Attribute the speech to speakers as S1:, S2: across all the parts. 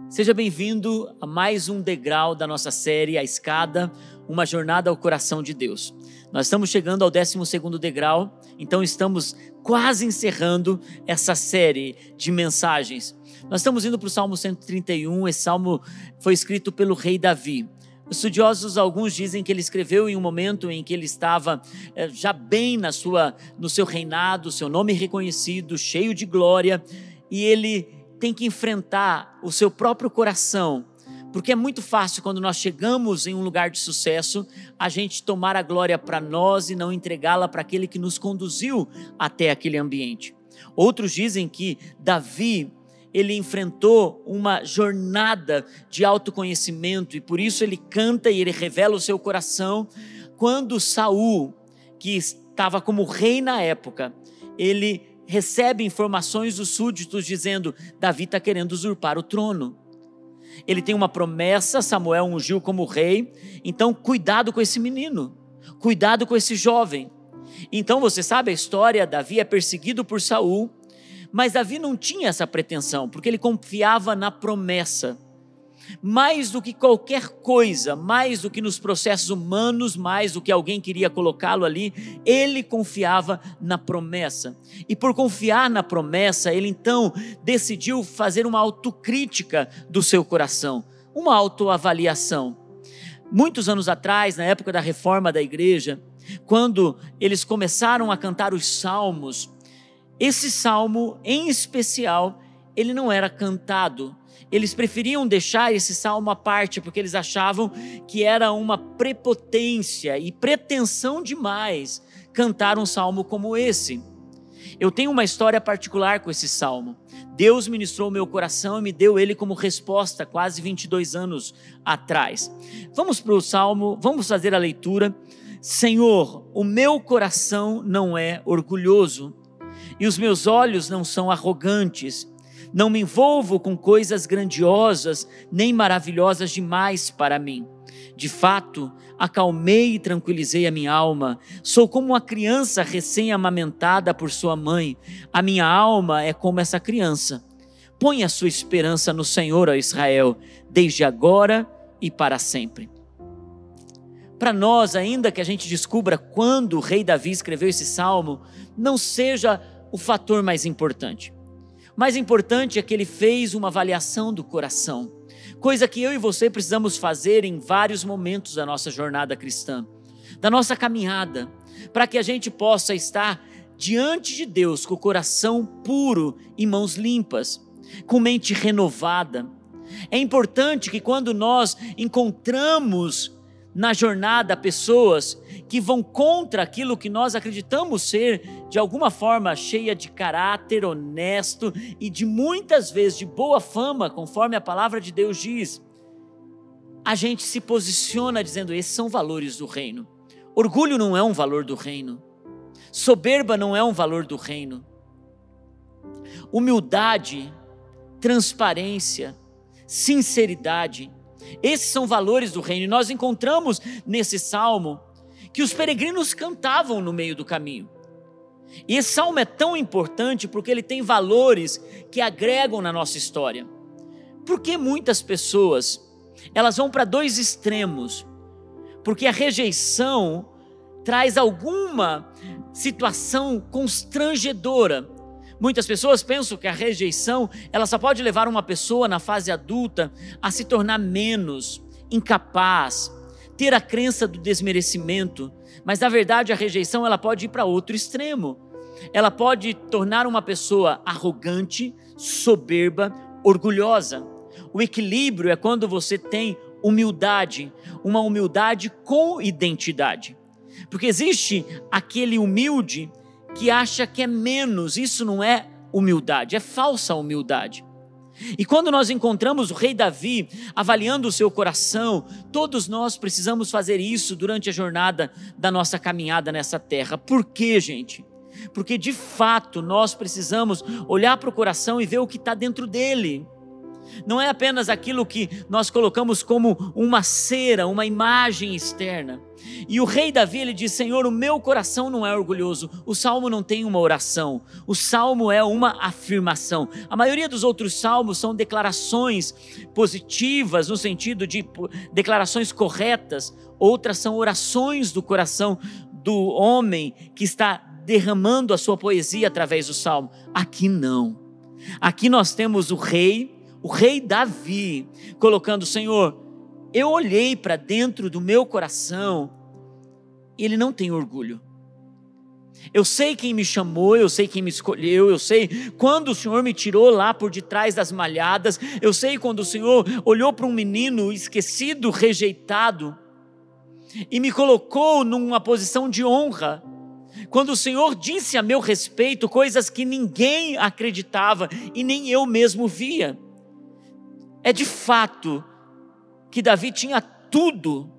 S1: Seja bem-vindo a mais um degrau da nossa série, A Escada, uma jornada ao coração de Deus. Nós estamos chegando ao 12º degrau, então estamos quase encerrando essa série de mensagens. Nós estamos indo para o Salmo 131, esse salmo foi escrito pelo rei Davi. Estudiosos, alguns dizem que ele escreveu em um momento em que ele estava já bem no seu reinado, seu nome reconhecido, cheio de glória, e ele tem que enfrentar o seu próprio coração, porque é muito fácil quando nós chegamos em um lugar de sucesso, a gente tomar a glória para nós e não entregá-la para aquele que nos conduziu até aquele ambiente. Outros dizem que Davi, ele enfrentou uma jornada de autoconhecimento e por isso ele canta e ele revela o seu coração quando Saul, que estava como rei na época, ele recebe informações dos súditos dizendo: Davi está querendo usurpar o trono. Ele tem uma promessa, Samuel ungiu como rei, então cuidado com esse menino, cuidado com esse jovem. Então você sabe a história, Davi é perseguido por Saul, mas Davi não tinha essa pretensão, porque ele confiava na promessa. Mais do que qualquer coisa, mais do que nos processos humanos, mais do que alguém queria colocá-lo ali, ele confiava na promessa. E por confiar na promessa, ele então decidiu fazer uma autocrítica do seu coração, uma autoavaliação. Muitos anos atrás, na época da reforma da igreja, quando eles começaram a cantar os salmos, esse salmo em especial, ele não era cantado. Eles preferiam deixar esse salmo à parte, porque eles achavam que era uma prepotência e pretensão demais cantar um salmo como esse. Eu tenho uma história particular com esse salmo. Deus ministrou o meu coração e me deu ele como resposta, quase 22 anos atrás. Vamos para o salmo, vamos fazer a leitura. Senhor, o meu coração não é orgulhoso e os meus olhos não são arrogantes. Não me envolvo com coisas grandiosas, nem maravilhosas demais para mim. De fato, acalmei e tranquilizei a minha alma. Sou como uma criança recém-amamentada por sua mãe. A minha alma é como essa criança. Põe a sua esperança no Senhor, ó Israel, desde agora e para sempre. Para nós, ainda que a gente descubra quando o rei Davi escreveu esse salmo, não seja o fator mais importante. Mais importante é que ele fez uma avaliação do coração, coisa que eu e você precisamos fazer em vários momentos da nossa jornada cristã, da nossa caminhada, para que a gente possa estar diante de Deus com o coração puro e mãos limpas, com mente renovada. É importante que quando nós encontramos na jornada pessoas que vão contra aquilo que nós acreditamos ser de alguma forma cheia de caráter, honesto e de muitas vezes de boa fama, conforme a palavra de Deus diz, a gente se posiciona dizendo: esses são valores do reino. Orgulho não é um valor do reino, soberba não é um valor do reino, humildade, transparência, sinceridade, esses são valores do reino. E nós encontramos nesse salmo que os peregrinos cantavam no meio do caminho. E esse salmo é tão importante porque ele tem valores que agregam na nossa história. Porque muitas pessoas, elas vão para dois extremos. Porque a rejeição traz alguma situação constrangedora. Muitas pessoas pensam que a rejeição, ela só pode levar uma pessoa na fase adulta a se tornar menos, incapaz, ter a crença do desmerecimento. Mas na verdade a rejeição ela pode ir para outro extremo. Ela pode tornar uma pessoa arrogante, soberba, orgulhosa. O equilíbrio é quando você tem humildade, uma humildade com identidade. Porque existe aquele humilde que acha que é menos. Isso não é humildade, é falsa humildade. E quando nós encontramos o rei Davi avaliando o seu coração, todos nós precisamos fazer isso durante a jornada da nossa caminhada nessa terra. Por quê, gente? Porque de fato nós precisamos olhar para o coração e ver o que está dentro dele. Não é apenas aquilo que nós colocamos como uma cera, uma imagem externa. E o rei Davi, ele diz: Senhor, o meu coração não é orgulhoso. O salmo não tem uma oração, o salmo é uma afirmação. A maioria dos outros salmos são declarações positivas, no sentido de declarações corretas. Outras são orações do coração do homem que está derramando a sua poesia através do salmo. Aqui não. Aqui nós temos o rei Davi, colocando: Senhor, eu olhei para dentro do meu coração, e ele não tem orgulho. Eu sei quem me chamou, eu sei quem me escolheu, eu sei quando o Senhor me tirou lá por detrás das malhadas, eu sei quando o Senhor olhou para um menino esquecido, rejeitado, e me colocou numa posição de honra. Quando o Senhor disse a meu respeito coisas que ninguém acreditava e nem eu mesmo via. É de fato que Davi tinha tudo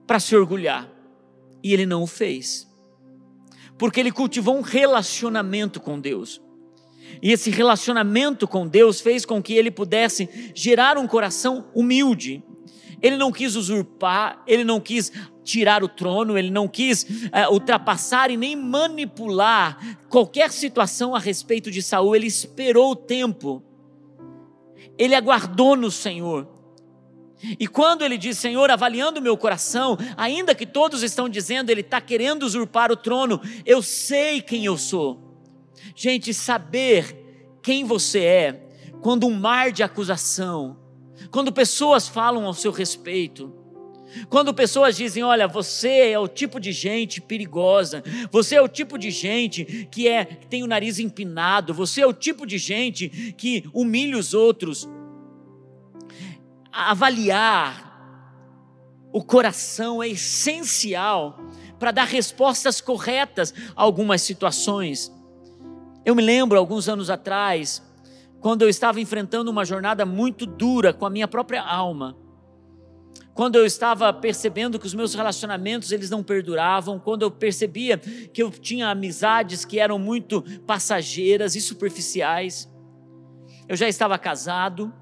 S1: para se orgulhar, e ele não o fez, porque ele cultivou um relacionamento com Deus, e esse relacionamento com Deus fez com que ele pudesse gerar um coração humilde. Ele não quis usurpar, ele não quis tirar o trono, ele não quis ultrapassar e nem manipular qualquer situação a respeito de Saul. Ele esperou o tempo, ele aguardou no Senhor. E quando ele diz: Senhor, avaliando o meu coração, ainda que todos estão dizendo ele está querendo usurpar o trono, eu sei quem eu sou. Gente, saber quem você é, quando um mar de acusação, quando pessoas falam ao seu respeito, quando pessoas dizem: olha, você é o tipo de gente perigosa, você é o tipo de gente que tem o nariz empinado, você é o tipo de gente que humilha os outros. Avaliar o coração é essencial para dar respostas corretas a algumas situações. Eu me lembro, alguns anos atrás, quando eu estava enfrentando uma jornada muito dura com a minha própria alma, quando eu estava percebendo que os meus relacionamentos eles não perduravam, quando eu percebia que eu tinha amizades que eram muito passageiras e superficiais. Eu já estava casado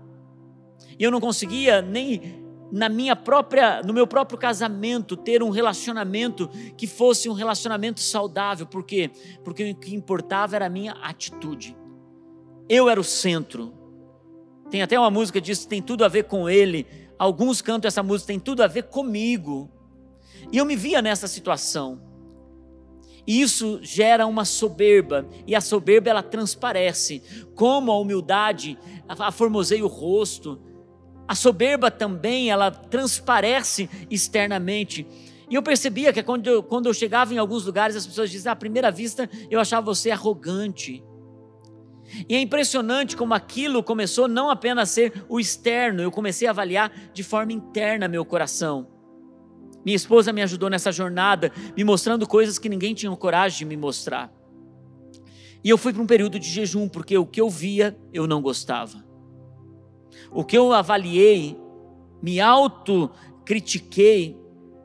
S1: e eu não conseguia nem no meu próprio casamento ter um relacionamento que fosse um relacionamento saudável. Por quê? Porque o que importava era a minha atitude. Eu era o centro. Tem até uma música que diz que tem tudo a ver com ele. Alguns cantam essa música: tem tudo a ver comigo. E eu me via nessa situação. E isso gera uma soberba. E a soberba, ela transparece. Como a humildade aformoseia o rosto, a soberba também, ela transparece externamente. E eu percebia que quando eu chegava em alguns lugares, as pessoas diziam: à primeira vista eu achava você arrogante. E é impressionante como aquilo começou não apenas a ser o externo, eu comecei a avaliar de forma interna meu coração. Minha esposa me ajudou nessa jornada, me mostrando coisas que ninguém tinha coragem de me mostrar. E eu fui para um período de jejum, porque o que eu via, eu não gostava. O que eu avaliei, me autocritiquei,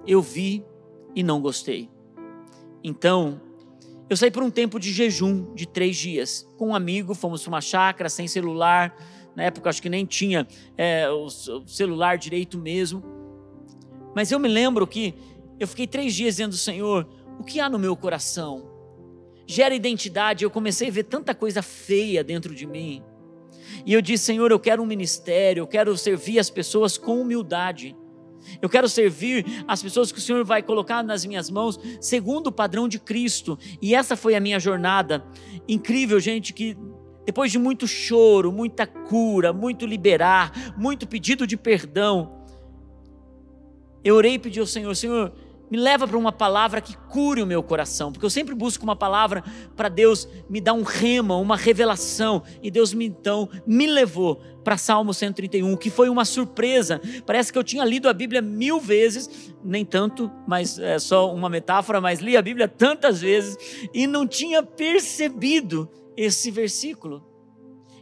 S1: eu vi e não gostei. Então, eu saí por um tempo de jejum de 3 dias. Com um amigo, fomos para uma chácara, sem celular. Na época, acho que nem tinha o celular direito mesmo. Mas eu me lembro que eu fiquei 3 dias dizendo: Senhor, o que há no meu coração? Gera identidade. Eu comecei a ver tanta coisa feia dentro de mim. E eu disse: Senhor, eu quero um ministério, eu quero servir as pessoas com humildade. Eu quero servir as pessoas que o Senhor vai colocar nas minhas mãos, segundo o padrão de Cristo. E essa foi a minha jornada. Incrível, gente, que depois de muito choro, muita cura, muito liberar, muito pedido de perdão, eu orei e pedi ao Senhor: Senhor, me leva para uma palavra que cure o meu coração, porque eu sempre busco uma palavra para Deus me dar um rema, uma revelação, e Deus então me levou para Salmo 131, que foi uma surpresa. Parece que eu tinha lido a Bíblia 1000 vezes, nem tanto, mas é só uma metáfora, mas li a Bíblia tantas vezes e não tinha percebido esse versículo.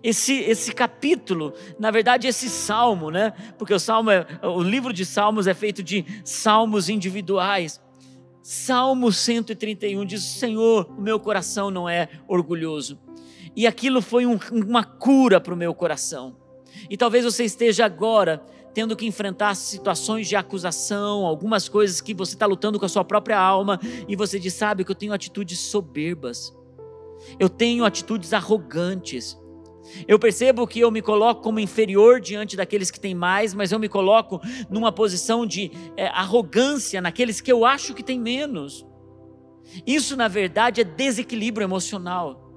S1: Esse capítulo, na verdade esse salmo, né? Porque o livro de Salmos é feito de salmos individuais. Salmo 131 diz: Senhor, o meu coração não é orgulhoso. E aquilo foi uma cura para o meu coração. E talvez você esteja agora tendo que enfrentar situações de acusação, algumas coisas que você está lutando com a sua própria alma, e você diz, sabe que eu tenho atitudes soberbas, eu tenho atitudes arrogantes, eu percebo que eu me coloco como inferior diante daqueles que têm mais, mas eu me coloco numa posição de arrogância naqueles que eu acho que têm menos. Isso na verdade é desequilíbrio emocional.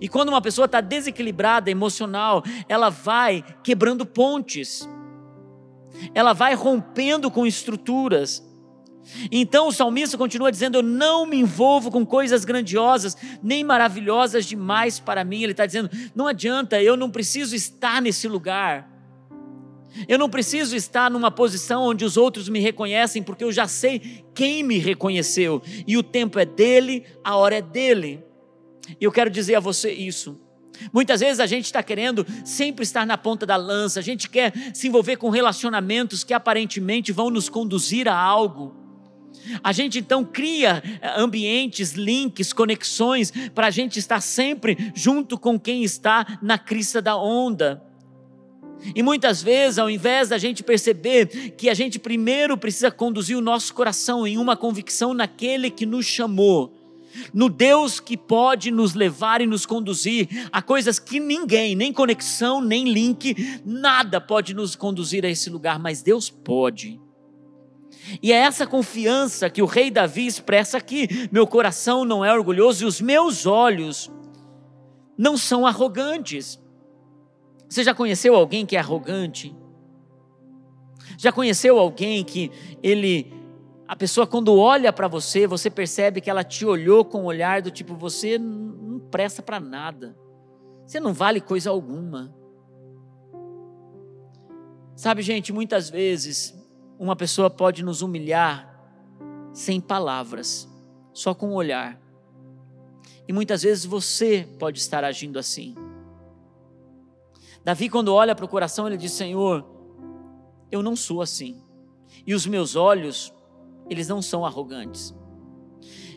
S1: E quando uma pessoa está desequilibrada emocional, ela vai quebrando pontes, ela vai rompendo com estruturas. Então o salmista continua dizendo, eu não me envolvo com coisas grandiosas, nem maravilhosas demais para mim. Ele está dizendo, não adianta, eu não preciso estar nesse lugar, eu não preciso estar numa posição onde os outros me reconhecem, porque eu já sei quem me reconheceu, e o tempo é dele, a hora é dele. E eu quero dizer a você isso. Muitas vezes a gente está querendo sempre estar na ponta da lança, a gente quer se envolver com relacionamentos que aparentemente vão nos conduzir a algo. A gente então cria ambientes, links, conexões, para a gente estar sempre junto com quem está na crista da onda. E muitas vezes, ao invés da gente perceber que a gente primeiro precisa conduzir o nosso coração em uma convicção naquele que nos chamou, no Deus que pode nos levar e nos conduzir a coisas que ninguém, nem conexão, nem link, nada pode nos conduzir a esse lugar, mas Deus pode. E é essa confiança que o rei Davi expressa aqui, meu coração não é orgulhoso e os meus olhos não são arrogantes. Você já conheceu alguém que é arrogante? Já conheceu alguém que a pessoa quando olha para você, você percebe que ela te olhou com um olhar do tipo, você não presta para nada, você não vale coisa alguma. Sabe, gente, muitas vezes uma pessoa pode nos humilhar sem palavras, só com o olhar. E muitas vezes você pode estar agindo assim. Davi, quando olha para o coração, ele diz, Senhor, eu não sou assim, e os meus olhos, eles não são arrogantes.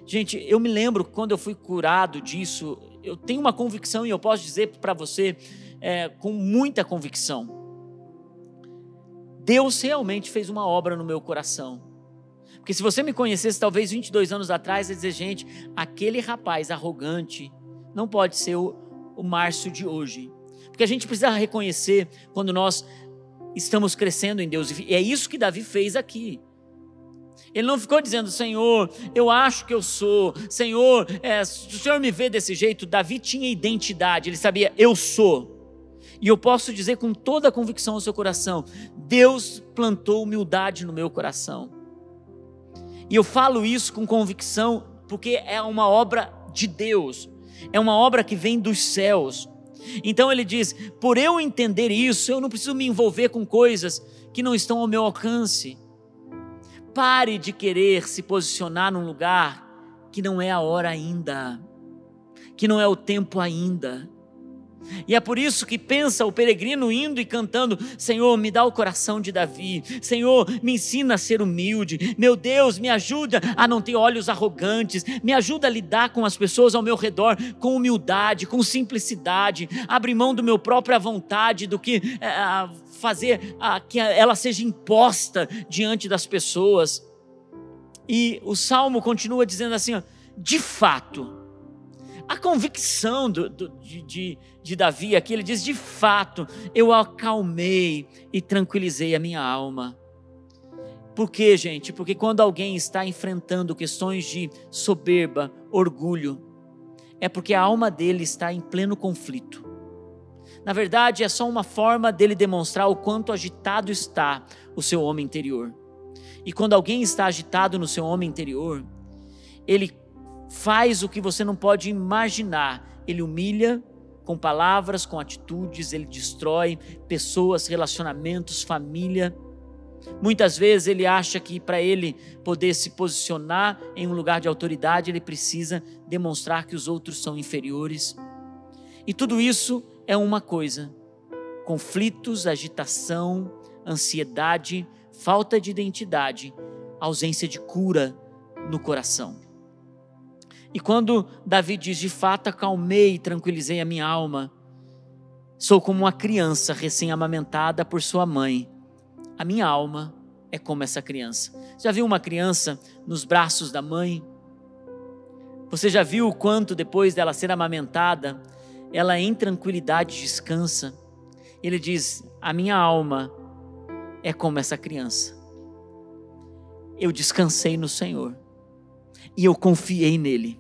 S1: Gente, eu me lembro quando eu fui curado disso, eu tenho uma convicção e eu posso dizer para você com muita convicção, Deus realmente fez uma obra no meu coração. Porque se você me conhecesse talvez 22 anos atrás, ia dizer, gente, aquele rapaz arrogante não pode ser o Márcio de hoje. Porque a gente precisa reconhecer quando nós estamos crescendo em Deus, e é isso que Davi fez aqui. Ele não ficou dizendo, Senhor, eu acho que eu sou, Senhor, se o Senhor me vê desse jeito. Davi tinha identidade, ele sabia, eu sou. E eu posso dizer com toda a convicção no seu coração, Deus plantou humildade no meu coração. E eu falo isso com convicção, porque é uma obra de Deus, é uma obra que vem dos céus. Então ele diz, por eu entender isso, eu não preciso me envolver com coisas que não estão ao meu alcance. Pare de querer se posicionar num lugar que não é a hora ainda, que não é o tempo ainda. E é por isso que pensa o peregrino indo e cantando, Senhor, me dá o coração de Davi, Senhor, me ensina a ser humilde, meu Deus, me ajuda a não ter olhos arrogantes, me ajuda a lidar com as pessoas ao meu redor com humildade, com simplicidade, abrir mão do meu própria vontade, do que fazer que ela seja imposta diante das pessoas. E o Salmo continua dizendo assim, de fato, a convicção de Davi aqui, ele diz, de fato, eu acalmei e tranquilizei a minha alma. Por quê, gente? Porque quando alguém está enfrentando questões de soberba, orgulho, é porque a alma dele está em pleno conflito. Na verdade, é só uma forma dele demonstrar o quanto agitado está o seu homem interior. E quando alguém está agitado no seu homem interior, ele faz o que você não pode imaginar. Ele humilha com palavras, com atitudes, ele destrói pessoas, relacionamentos, família. Muitas vezes ele acha que para ele poder se posicionar em um lugar de autoridade, ele precisa demonstrar que os outros são inferiores. E tudo isso é uma coisa: conflitos, agitação, ansiedade, falta de identidade, ausência de cura no coração. E quando Davi diz, de fato acalmei e tranquilizei a minha alma, Sou como uma criança recém-amamentada por sua mãe. A minha alma é como essa criança. Já viu uma criança nos braços da mãe? Você já viu o quanto depois dela ser amamentada, ela em tranquilidade descansa? Ele diz, a minha alma é como essa criança. Eu descansei no Senhor e eu confiei nele.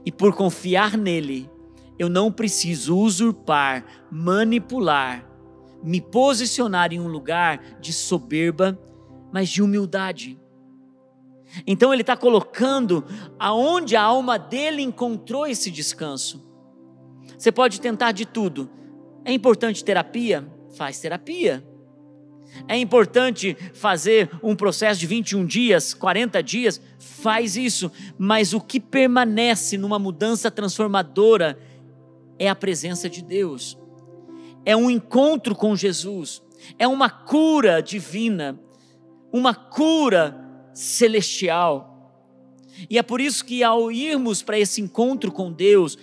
S1: E por confiar nele, eu não preciso usurpar, manipular, me posicionar em um lugar de soberba, mas de humildade. Então ele está colocando aonde a alma dele encontrou esse descanso. Você pode tentar de tudo. É importante terapia? Faz terapia. É importante fazer um processo de 21 dias, 40 dias? Faz isso. Mas o que permanece numa mudança transformadora é a presença de Deus. É um encontro com Jesus. É uma cura divina. Uma cura celestial. E é por isso que ao irmos para esse encontro com Deus,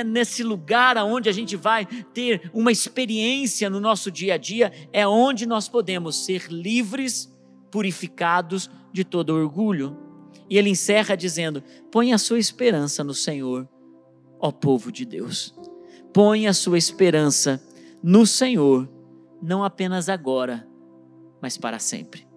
S1: nesse lugar onde a gente vai ter uma experiência no nosso dia a dia, é onde nós podemos ser livres, purificados de todo orgulho. E ele encerra dizendo, põe a sua esperança no Senhor, ó povo de Deus. Põe a sua esperança no Senhor, não apenas agora, mas para sempre.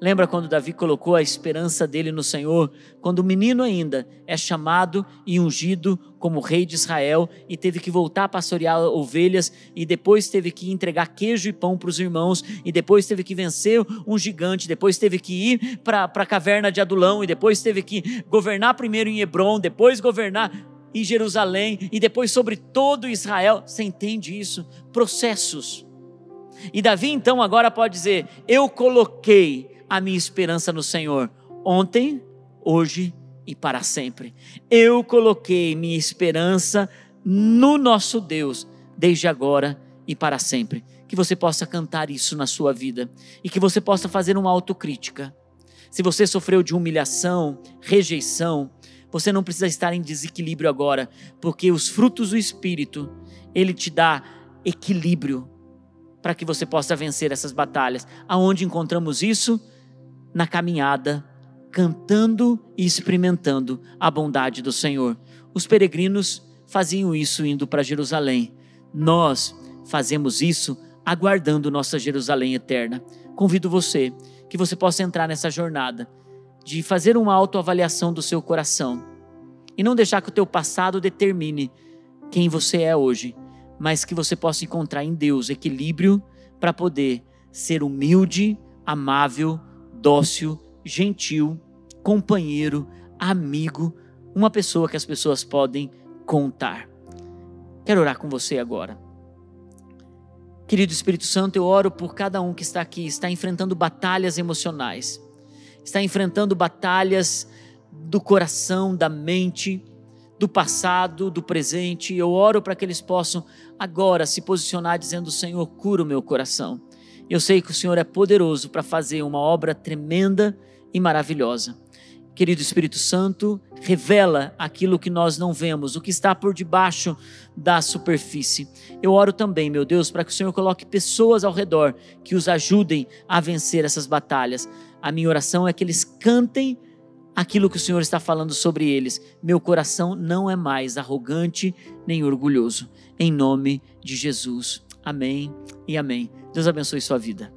S1: Lembra quando Davi colocou a esperança dele no Senhor, quando o menino ainda é chamado e ungido como rei de Israel e teve que voltar a pastorear ovelhas e depois teve que entregar queijo e pão para os irmãos e depois teve que vencer um gigante, depois teve que ir para a caverna de Adulão e depois teve que governar primeiro em Hebrom, depois governar em Jerusalém e depois sobre todo Israel. Você entende isso? Processos. E Davi então agora pode dizer, eu coloquei a minha esperança no Senhor, ontem, hoje e para sempre. Eu coloquei minha esperança no nosso Deus, desde agora e para sempre. Que você possa cantar isso na sua vida e que você possa fazer uma autocrítica. Se você sofreu de humilhação, rejeição, você não precisa estar em desequilíbrio agora, porque os frutos do Espírito, ele te dá equilíbrio para que você possa vencer essas batalhas. Aonde encontramos isso? Na caminhada, cantando e experimentando a bondade do Senhor. Os peregrinos faziam isso indo para Jerusalém. Nós fazemos isso aguardando nossa Jerusalém eterna. Convido você, que você possa entrar nessa jornada, de fazer uma autoavaliação do seu coração, e não deixar que o teu passado determine quem você é hoje, mas que você possa encontrar em Deus equilíbrio para poder ser humilde, amável, dócil, gentil, companheiro, amigo, uma pessoa que as pessoas podem contar. Quero orar com você agora. Querido Espírito Santo, eu oro por cada um que está aqui, está enfrentando batalhas emocionais, está enfrentando batalhas do coração, da mente, do passado, do presente. Eu oro para que eles possam agora se posicionar dizendo, Senhor, cura o meu coração. Eu sei que o Senhor é poderoso para fazer uma obra tremenda e maravilhosa. Querido Espírito Santo, revela aquilo que nós não vemos, o que está por debaixo da superfície. Eu oro também, meu Deus, para que o Senhor coloque pessoas ao redor que os ajudem a vencer essas batalhas. A minha oração é que eles cantem aquilo que o Senhor está falando sobre eles. Meu coração não é mais arrogante nem orgulhoso. Em nome de Jesus. Amém e amém. Deus abençoe sua vida.